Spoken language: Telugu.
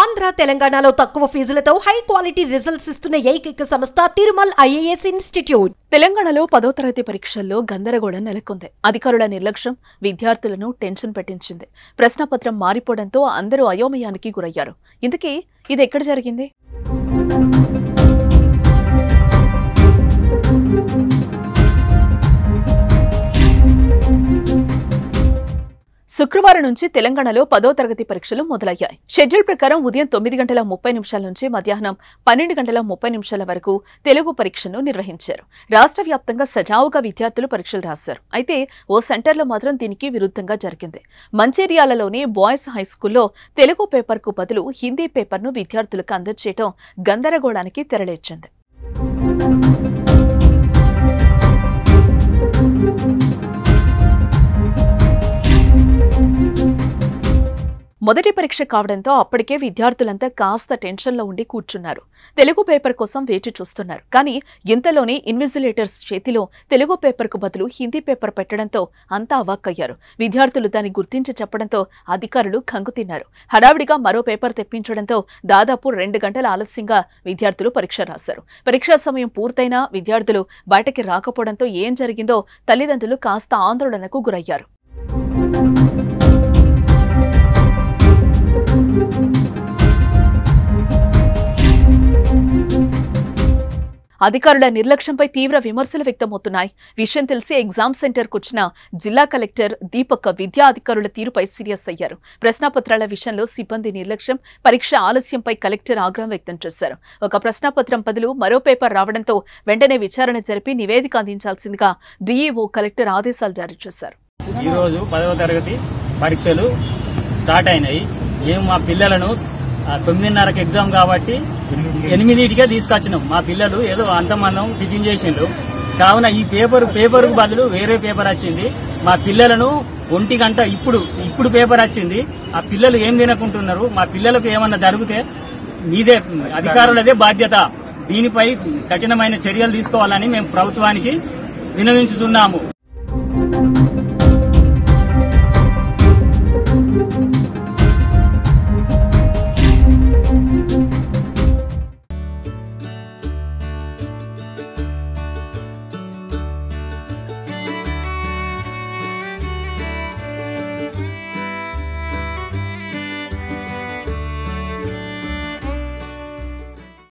ఆంధ్ర తెలంగాణలో తక్కువ ఫీజులతో హై క్వాలిటీ రిజల్ట్స్ ఇస్తున్న ఏకైక సంస్థ తిరుమల్ ఐఏఎస్ ఇన్స్టిట్యూట్. తెలంగాణలో 10వ తరగతి పరీక్షల్లో గందరగోళం నెలకొంది. అధికారుల నిర్లక్ష్యం విద్యార్థులను టెన్షన్ పెట్టించింది. ప్రశ్నపత్రం మారిపోవడంతో అందరూ అయోమయానికి గురయ్యారు. ఇంతకీ ఇది ఎక్కడ జరిగింది? శుక్రవారం నుంచి తెలంగాణలో 10వ తరగతి పరీక్షలు మొదలయ్యాయి. షెడ్యూల్ ప్రకారం ఉదయం 9:30 నుంచి మధ్యాహ్నం 12:30 వరకు తెలుగు పరీక్షను నిర్వహించారు. రాష్ట్ర వ్యాప్తంగా సజావుగా విద్యార్థులు పరీక్షలు రాశారు. అయితే ఓ సెంటర్లో మాత్రం దీనికి విరుద్ధంగా జరిగింది. మంచిర్యాలలోని బాయ్స్ హైస్కూల్లో తెలుగు పేపర్కు బదులు హిందీ పేపర్ను విద్యార్థులకు అందజేయడం గందరగోళానికి తెరలేచింది. మొదటి పరీక్ష కావడంతో అప్పటికే విద్యార్థులంతా కాస్త టెన్షన్లో ఉండి కూర్చున్నారు. తెలుగు పేపర్ కోసం వేచి చూస్తున్నారు. కానీ ఇంతలోనే ఇన్విజిలేటర్స్ చేతిలో తెలుగు పేపర్కు బదులు హిందీ పేపర్ పెట్టడంతో అంతా అవాక్కయ్యారు. విద్యార్థులు దాన్ని గుర్తించి చెప్పడంతో అధికారులు కంగుతిన్నారు. హడావిడిగా మరో పేపర్ తెప్పించడంతో దాదాపు 2 గంటల ఆలస్యంగా విద్యార్థులు పరీక్ష రాశారు. పరీక్షా సమయం పూర్తయినా విద్యార్థులు బయటకి రాకపోవడంతో ఏం జరిగిందో తల్లిదండ్రులు కాస్త ఆందోళనకు గురయ్యారు. అధికారుల నిర్లక్ష్యంపై తీవ్ర విమర్శలు వ్యక్తమవుతున్నాయి. విషయం తెలిసి ఎగ్జామ్ సెంటర్కు వచ్చిన జిల్లా కలెక్టర్ దీపక్ విద్యా అధికారుల తీరుపై సీరియస్ అయ్యారు. ప్రశ్నాపత్రాల విషయంలో సిబ్బంది నిర్లక్ష్యం, పరీక్ష ఆలస్యంపై కలెక్టర్ ఆగ్రహం వ్యక్తం చేశారు. ఒక ప్రశ్నాపత్రం బదులు మరో పేపర్ రావడంతో వెంటనే విచారణ జరిపి నివేదిక అందించాల్సిందిగా డీఈఓ కలెక్టర్ ఆదేశాలు జారీ చేశారు. ఈ రోజు 10వ తరగతి పరీక్షలు స్టార్ట్ అయినాయి. మా పిల్లలను 9:30కి ఎగ్జామ్ కాబట్టి 8కే తీసుకొచ్చినాం. మా పిల్లలు ఏదో అంతమందం టిఫిన్ చేసిండ్రు. కావున ఈ పేపర్కు బదులు వేరే పేపర్ వచ్చింది. మా పిల్లలను 1 గంట ఇప్పుడు పేపర్ వచ్చింది. ఆ పిల్లలు ఏం తినకుంటున్నారు? మా పిల్లలకు ఏమన్నా జరిగితే మీదే అధికారులదే బాధ్యత. దీనిపై కఠినమైన చర్యలు తీసుకోవాలని మేము ప్రభుత్వానికి విన్నవించుతున్నాము.